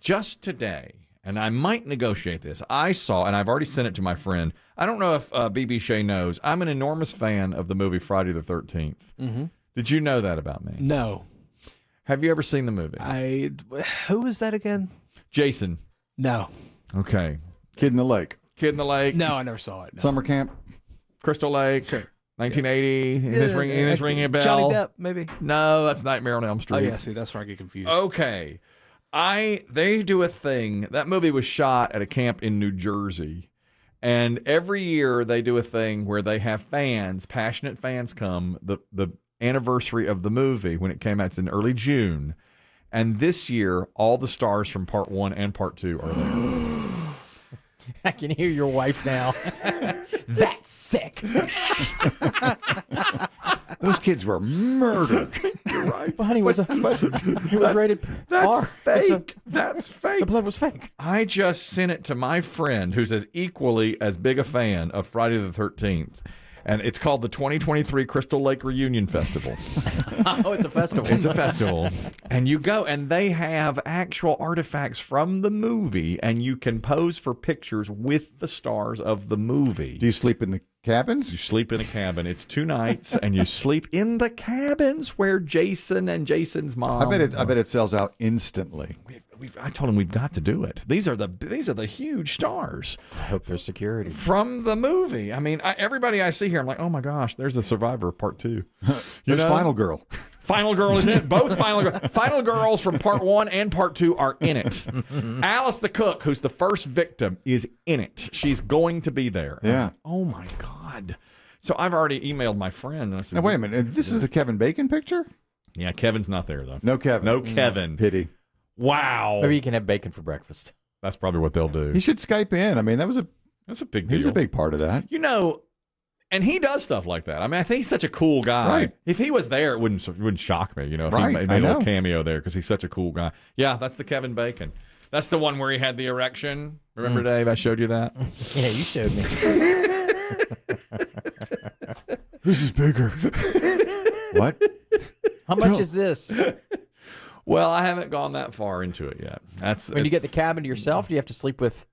just today, and I might negotiate this, I saw, and I've already sent it to my friend. I don't know if BB Shea knows. I'm an enormous fan of the movie Friday the 13th. Mm-hmm. Did you know that about me? No. Have you ever seen the movie? Who is that again? Jason. No. Okay. Kid in the Lake. Kid in the Lake. No, I never saw it. No. Summer Camp. Crystal Lake. Sure. 1980. Is ringing a bell. Johnny Depp, maybe? No, that's Nightmare on Elm Street. Oh, yeah. See, that's where I get confused. Okay. They do a thing. That movie was shot at a camp in New Jersey. And every year they do a thing where they have fans, passionate fans come, the anniversary of the movie when it came out. It's in early June. And this year, all the stars from part 1 and part 2 are there. I can hear your wife now. That's sick. Those kids were murdered. You're right. Well, honey, he was rated That's R. fake. That's fake. The blood was fake. I just sent it to my friend who's as equally as big a fan of Friday the 13th. And it's called the 2023 Crystal Lake Reunion Festival. Oh, it's a festival. It's a festival. And you go, and they have actual artifacts from the movie, and you can pose for pictures with the stars of the movie. Do you sleep in the cabins? You sleep in a cabin. It's 2 nights, and you sleep in the cabins where Jason and Jason's mom. I bet it sells out instantly. I told him we've got to do it. These are the huge stars. I hope there's security. From the movie. I mean, everybody I see here, I'm like, oh my gosh, there's the Survivor Part 2. There's Final Girl. Final Girl is in it. Both Final Girls from Part 1 and Part 2 are in it. Alice the cook, who's the first victim, is in it. She's going to be there. Yeah. Like, oh my God. So I've already emailed my friend. And I said, Now, wait a minute. This is the Kevin Bacon picture? Yeah, Kevin's not there, though. No Kevin. No Kevin. Pity. Wow. Maybe you can have bacon for breakfast. That's probably what they'll do. He should Skype in. I mean, that's a big deal. He was a big part of that. You know, and he does stuff like that. I mean, I think he's such a cool guy. Right. If he was there, it wouldn't shock me, you know, if he made a little cameo there because he's such a cool guy. Yeah, that's the Kevin Bacon. That's the one where he had the erection. Remember, Dave? I showed you that. Yeah, you showed me. This is bigger. What? How much is this? Well, I haven't gone that far into it yet. When you get the cabin to yourself, do you have to sleep with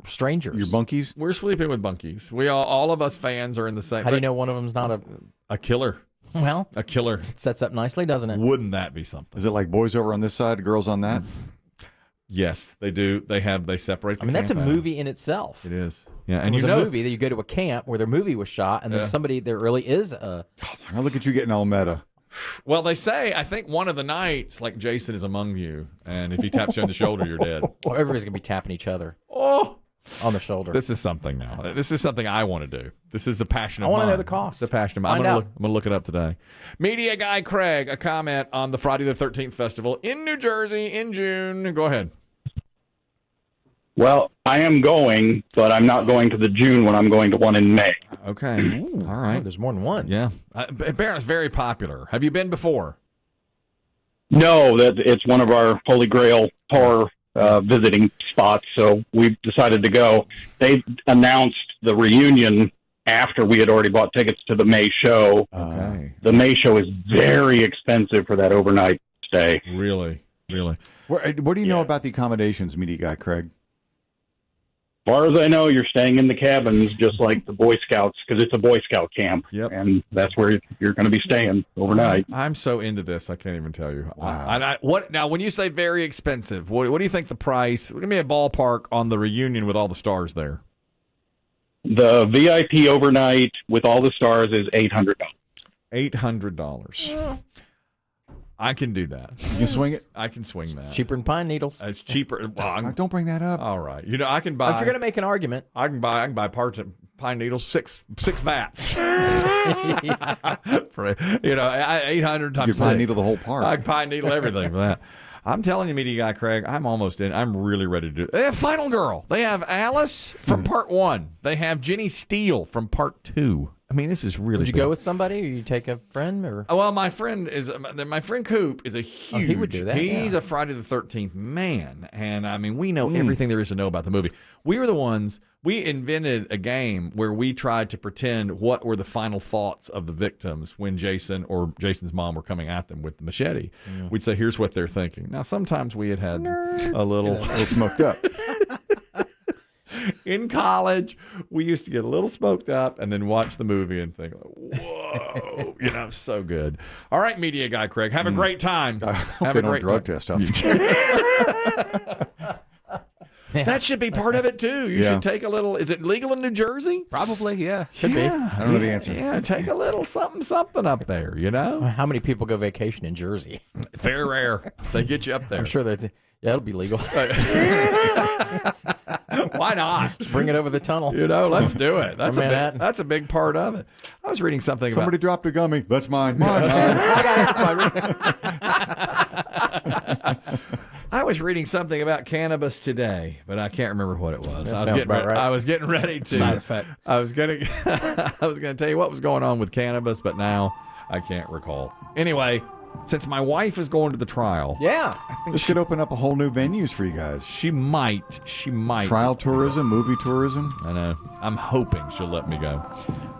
strangers? Your bunkies? We're sleeping with bunkies. We all of us fans are in the same. How do you know one of them's not a killer? Well, a killer. It sets up nicely, doesn't it? Wouldn't that be something? Is it like boys over on this side, girls on that? Yes, they do. They separate. I mean, that's a movie in itself. It is. Yeah, and it was a movie that you go to a camp where their movie was shot, and then there really is a. Now look at you getting all meta. Well, they say, I think one of the nights, like Jason is among you, and if he taps you on the shoulder, you're dead. Or everybody's going to be tapping each other. Oh! On the shoulder. This is something now. This is something I want to do. This is a passion of mine. I want to know the cost. It's a passion of mine. I'm going to look it up today. Media guy Craig, a comment on the Friday the 13th festival in New Jersey in June. Go ahead. Well, I am going, but I'm not going to the June one. I'm going to one in May. Okay. Ooh, all right. Oh, there's more than one. Yeah. Apparently it's very popular. Have you been before? No, it's one of our Holy Grail horror visiting spots, so we decided to go. They announced the reunion after we had already bought tickets to the May show. Okay. The May show is very expensive for that overnight stay. Really? What do you know about the accommodations, media guy Craig? As far as I know, you're staying in the cabins just like the Boy Scouts, because it's a Boy Scout camp. Yep. And that's where you're going to be staying overnight. I'm so into this, I can't even tell you. Wow. Now, when you say very expensive, what do you think the price? Give me a ballpark on the reunion with all the stars there. The VIP overnight with all the stars is $800. $800. I can do that. You can swing it? I can swing that. Cheaper than pine needles. It's cheaper. Don't bring that up. All right. You know, I can buy. If you're going to make an argument. I can buy parts of pine needles, six vats. For, 800 times You six. pine needle the whole park. I can pine needle everything for that. I'm telling you, media guy Craig, I'm almost in. I'm really ready to do it. They have Final Girl. They have Alice from part 1. They have Jenny Steele from part 2. I mean, this is really. Would you big. go with somebody, or you take a friend, or? Oh, well, my friend Coop is a huge. he would do that, He's yeah. a Friday the 13th man, and I mean, we know everything there is to know about the movie. We were the ones. We invented a game where we tried to pretend what were the final thoughts of the victims when Jason or Jason's mom were coming at them with the machete. We'd say, "Here's what they're thinking." Now, sometimes we had a little smoked up. in college. We used to get a little smoked up and then watch the movie and think, "Whoa, so good." All right, media guy Craig, have a great time. I hope Have they a don't great drug time. test us. That should be part of it too. You should take a little. Is it legal in New Jersey? Probably, yeah. Should be. I don't know the answer. Yeah, take a little something up there. How many people go vacation in Jersey? Very rare. They get you up there. I'm sure that. Yeah, it'll be legal. Why not? Just bring it over the tunnel. Let's do it. That's Manhattan. that's a big part of it. I was reading something Somebody about. dropped a gummy. That's mine. Mine. I was reading something about cannabis today, but I can't remember what it was. That I was sounds getting about right. I was getting ready to Side effect. I was gonna tell you what was going on with cannabis, but now I can't recall. Anyway, since my wife is going to the trial, Yeah. I think This could open up a whole new venues for you guys. she might. Trial tourism, movie tourism. I know. I'm hoping she'll let me go.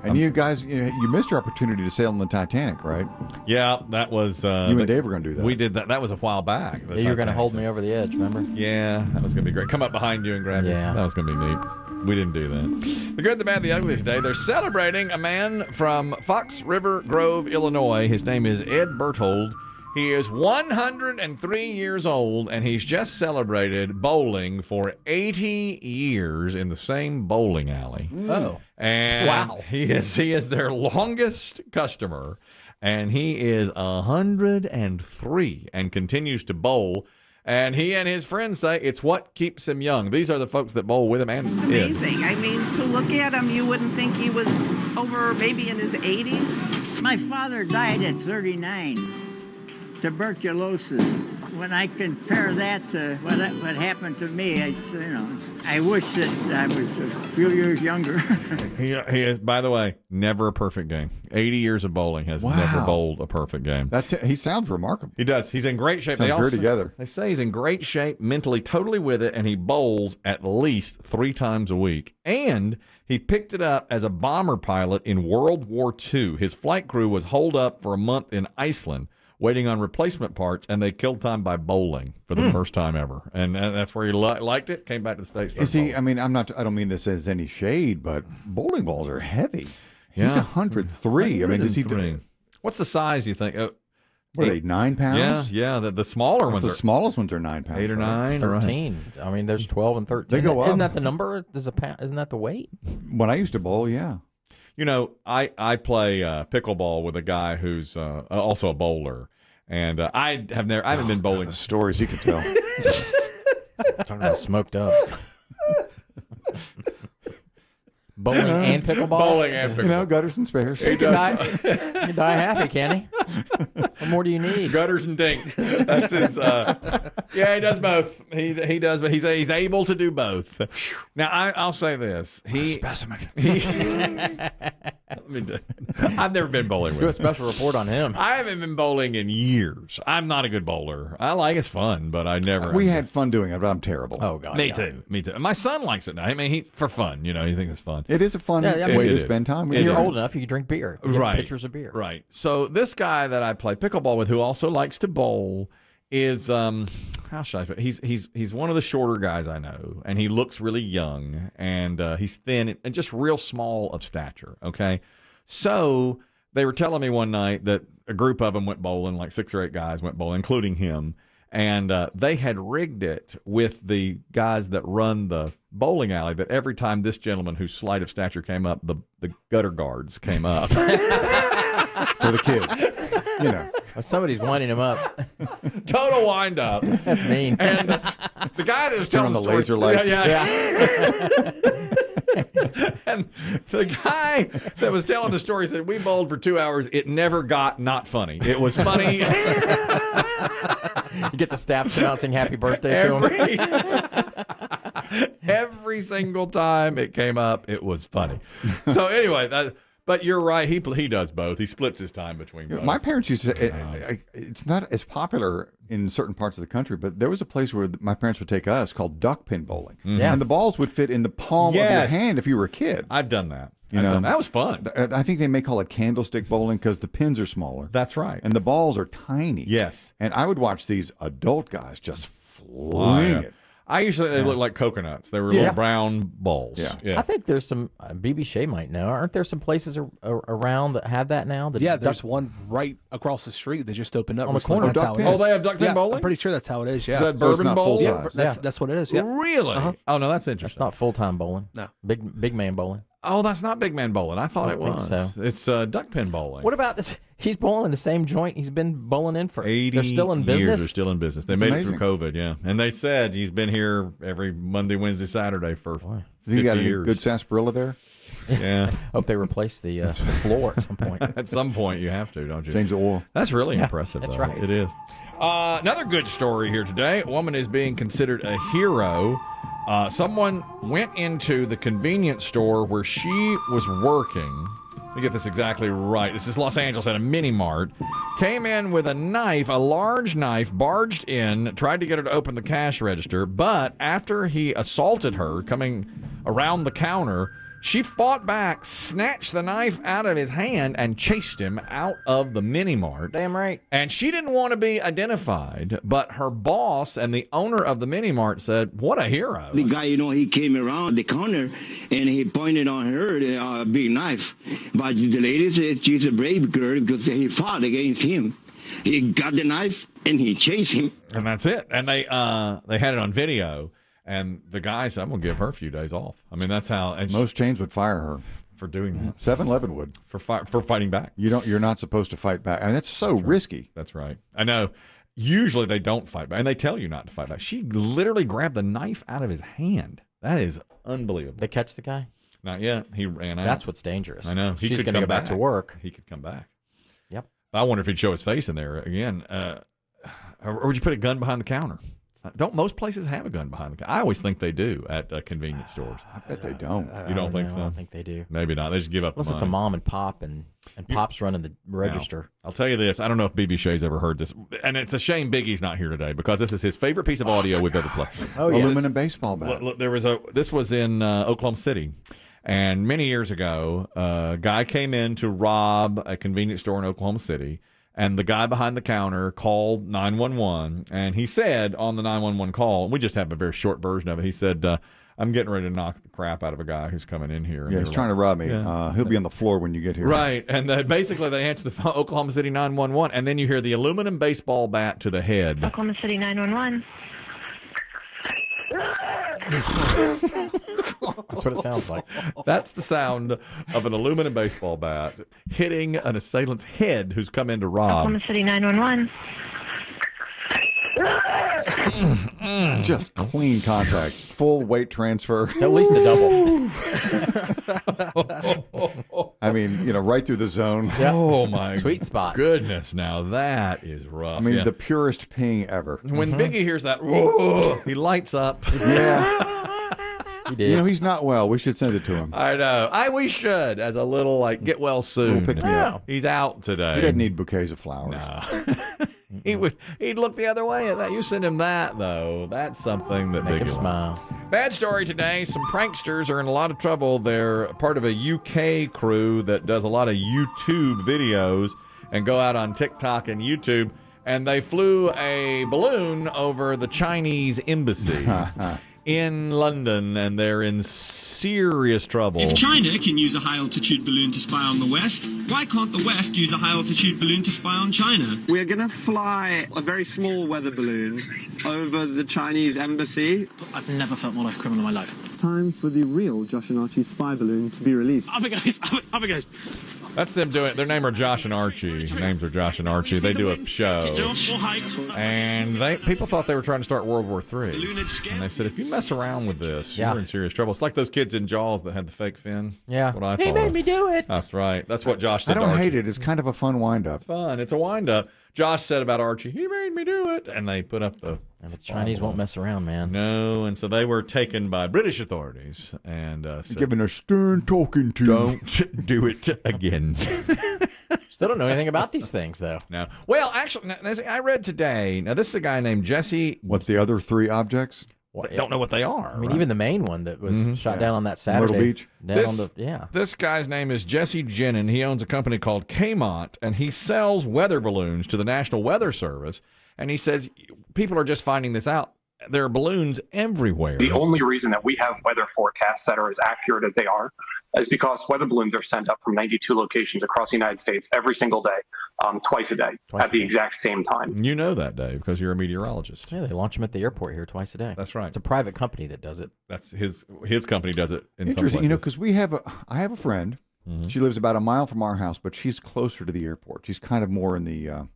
And you guys, you missed your opportunity to sail on the Titanic, right? Yeah, that was. You and Dave were going to do that. We did that. That was a while back. You were going to hold me over the edge, remember? Yeah, that was going to be great. Come up behind you and grab you. Yeah. That was going to be neat. We didn't do that. The good, the bad, the ugly today. They're celebrating a man from Fox River Grove, Illinois. His name is Ed Berthold. He is 103 years old, and he's just celebrated bowling for 80 years in the same bowling alley. Oh. And Wow. he is their longest customer, and he is 103 and continues to bowl. And he and his friends say it's what keeps him young. These are the folks that bowl with him, and It's Ed. amazing. I mean, to look at him, you wouldn't think he was over maybe in his 80s. My father died at 39, tuberculosis. When I compare that to what happened to me, I wish that I was a few years younger. He is, by the way, never a perfect game. 80 years of bowling has Wow. never bowled a perfect game. That's it. He sounds remarkable. He does. He's in great shape. Sounds very together. They say he's in great shape, mentally totally with it, and he bowls at least 3 times a week. And he picked it up as a bomber pilot in World War II. His flight crew was holed up for a month in Iceland waiting on replacement parts, and they killed time by bowling for the first time ever. And that's where he liked it, came back to the States. Is he? I mean, I don't mean this as any shade, but bowling balls are heavy. He's Yeah. 103. I mean, does he? 103. What's the size, you think? What are they? 9 pounds? Yeah. The smaller That's ones the are smallest ones are 9 pounds. 8 or right? 9. Right. 13. I mean, there's 12 and 13. They go up. Isn't that the number? There's a pound. Isn't that the weight? When I used to bowl, yeah. You know, I play pickleball with a guy who's also a bowler. And I haven't been bowling. The stories he could tell. Talking about smoked up. Bowling and pickleball? Bowling and pickleball. You know, gutters and spares. You can die happy, can he? What more do you need? Gutters and dinks. That's his. Yeah, he does both. He does, but he's able to do both. Now I'll say this. Specimen. I've never been bowling Do a with him. special report on him. I haven't been bowling in years. I'm not a good bowler. I like it's fun, but I never. We had fun doing it, but I'm terrible. Oh, God. Me yeah. too. Me too. My son likes it now. I mean, for fun. You know, he thinks it's fun. It is a fun Yeah, yeah, way it to is. spend time. with When your you're friends. old enough, you can drink beer. You get Right. pictures of beer. Right. So this guy that I play pickleball with, who also likes to bowl, is how should I put it? He's one of the shorter guys I know, and he looks really young, and he's thin and just real small of stature. Okay, so they were telling me one night that a group of them went bowling, like 6 or 8 guys went bowling, including him, and they had rigged it with the guys that run the bowling alley. That every time this gentleman, who's slight of stature, came up, the gutter guards came up. For the kids. You know. Well, somebody's winding him up. Total wind up. That's mean. And the guy that was Turn telling on the story, laser lights. And the guy that was telling the story said, we bowled for 2 hours. It never got not funny. It was funny. You get the staff announcing happy birthday to him. Every single time it came up, it was funny. So anyway, But you're right. He does both. He splits his time between both. My parents used to. It's not as popular in certain parts of the country, but there was a place where my parents would take us called duck pin bowling, Yeah. and the balls would fit in the palm of your hand if you were a kid. I've done that. You know, that was fun. I think they may call it candlestick bowling because the pins are smaller. That's right. And the balls are tiny. Yes. And I would watch these adult guys just fling it. I usually they look like coconuts. They were little brown balls. Yeah. I think there's some, BB Shea might know, aren't there some places around that have that now? Yeah, there's one right across the street that just opened up. On the recently. corner. That's how it Oh, is. they have duck pin Yeah, bowling? I'm pretty sure that's how it is, yeah. Is that So it's bourbon not bowl? full Yeah, size. that's what it is, yeah. Really? Oh, no, that's That's interesting. not full-time bowling. No. Big man bowling. Oh, that's not big man bowling. I thought I it don't was. think so. It's duck pin bowling. What about this? He's bowling in the same joint he's been bowling in for 80 They're still in years. business? They're still in business. They That's made amazing. it through COVID, yeah. And they said he's been here every Monday, Wednesday, Saturday for 50 You got any years. good sarsaparilla there? Yeah. Hope they replace the floor at some point. At some point you have to, don't you? Change the oil. That's really impressive, that's though. right. It is. Another good story here today. A woman is being considered a hero. Someone went into the convenience store where she was working. Let me get this exactly right. This is Los Angeles at a mini mart. Came in with a knife, a large knife, barged in, tried to get her to open the cash register. But after he assaulted her, coming around the counter, she fought back, snatched the knife out of his hand, and chased him out of the mini mart. Damn right. And she didn't want to be identified, but her boss and the owner of the mini mart said, "What a hero." The guy, he came around the counter and he pointed on her a big knife. But the lady said she's a brave girl because he fought against him. He got the knife and he chased him. And that's it. And they had it on video. And the guy said, "I'm going to give her a few days off." I mean, that's how. And Most chains would fire her. for doing that, 7-Eleven would. for fighting back. You're not supposed to fight back. I mean, that's so risky. That's right. I know. Usually they don't fight back, and they tell you not to fight back. She literally grabbed the knife out of his hand. That is unbelievable. They catch the guy? Not yet. He ran out. That's what's dangerous. I know. He She's could going to come go back to work. He could come back. Yep. I wonder if he'd show his face in there again. Or would you put a gun behind the counter? Don't most places have a gun behind the counter? I always think they do at convenience stores. I bet they don't. You don't think No, so? I don't think they do. Maybe not. They just give up Unless the it's a money. mom and pop, and Pop's running the register. I'll tell you this. I don't know if BB Shea's ever heard this. And it's a shame Biggie's not here today because this is his favorite piece of audio we've ever played. Oh, yes. Aluminum baseball bat. Look, this was in Oklahoma City. And many years ago, a guy came in to rob a convenience store in Oklahoma City. And the guy behind the counter called 911. And he said on the 911 call, and we just have a very short version of it, he said, "I'm getting ready to knock the crap out of a guy who's coming in here." And Yeah, they he's were trying to rob me. Yeah. He'll be on the floor when you get here. Right. And basically they answer the phone, Oklahoma City 911. And then you hear the aluminum baseball bat to the head. Oklahoma City 911. That's what it sounds like. That's the sound of an aluminum baseball bat hitting an assailant's head who's come in to rob. Oklahoma City 911. Just clean contact. Full weight transfer. At least a double. I mean, right through the zone. Oh, my Sweet spot. goodness. Now, that is rough. I mean, Yeah. the purest ping ever. When Biggie hears that, whoa, he lights up. Yeah. He did. He's not well. We should send it to him. I know. We should, as a little, get well soon. Little pick me up. He's out today. He doesn't need bouquets of flowers. He'd look the other way at that. You send him that, though. That's something that Make him Biggie smile. Bad story today. Some pranksters are in a lot of trouble. They're part of a UK crew that does a lot of YouTube videos and go out on TikTok and YouTube. And they flew a balloon over the Chinese embassy in London, and they're in serious trouble. If China can use a high-altitude balloon to spy on the West, why can't the West use a high-altitude balloon to spy on China? We're going to fly a very small weather balloon over the Chinese embassy. I've never felt more like a criminal in my life. Time for the real Josh and Archie spy balloon to be released. Up it goes, up it goes. That's them doing it. Their name are Josh and Archie. Names are Josh and Archie. They do a show. Josh, more height. And people thought they were trying to start World War III. And they said, if you mess around with this, you're in serious trouble. It's like those kids in Jaws that had the fake fin. Yeah. What I He thought made of. me do it. That's right. That's what Josh I said to don't Archie. hate it. It's kind of a fun wind-up. It's fun. It's a wind-up. Josh said about Archie, he made me do it. And they put up the... And the Chinese won't mess around, man. No, and so they were taken by British authorities and said, giving a stern talking to. Don't do it again. Still don't know anything about these things, though. No. Well, actually, I read today. Now, this is a guy named Jesse. What's the other 3 objects? Don't know what they are. I mean, even the main one that was shot down on that Saturday. Myrtle Beach. This guy's name is Jesse Jenin. He owns a company called Kmont, and he sells weather balloons to the National Weather Service. And he says people are just finding this out. There are balloons everywhere. The only reason that we have weather forecasts that are as accurate as they are is because weather balloons are sent up from 92 locations across the United States every single day, twice a day, at the exact same time. You know that, Dave, because you're a meteorologist. Yeah, they launch them at the airport here twice a day. That's right. It's a private company that does it. That's his company does it in some Interesting, places. because I have a friend. Mm-hmm. She lives about a mile from our house, but she's closer to the airport. She's kind of more in the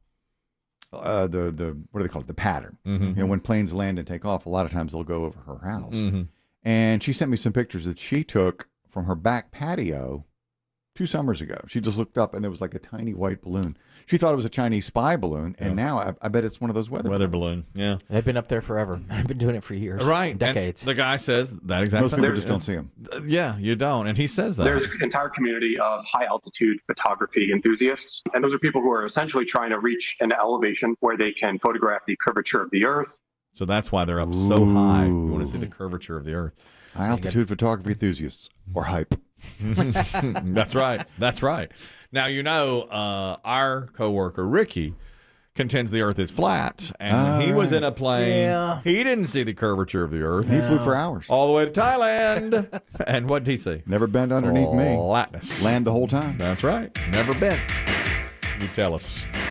what do they call it? The pattern. Mm-hmm. When planes land and take off, a lot of times they'll go over her house. Mm-hmm. And she sent me some pictures that she took from her back patio 2 summers ago. She just looked up and there was like a tiny white balloon. She thought it was a Chinese spy balloon, and now I bet it's one of those weather balloon. Yeah, they've been up there forever. I've been doing it for years, right? Decades. And the guy says that exactly. Most people just don't see them. Yeah, you don't, and he says that. There's an entire community of high altitude photography enthusiasts, and those are people who are essentially trying to reach an elevation where they can photograph the curvature of the Earth. So that's why they're up so high. We want to see the curvature of the Earth. High altitude photography enthusiasts, or hype. That's right. That's right. Now, our coworker, Ricky, contends the Earth is flat, and he was in a plane. Yeah. He didn't see the curvature of the Earth. He flew for hours. All the way to Thailand. And what did he see? Never bent underneath me. Flatness. Land the whole time. That's right. Never bent. You tell us.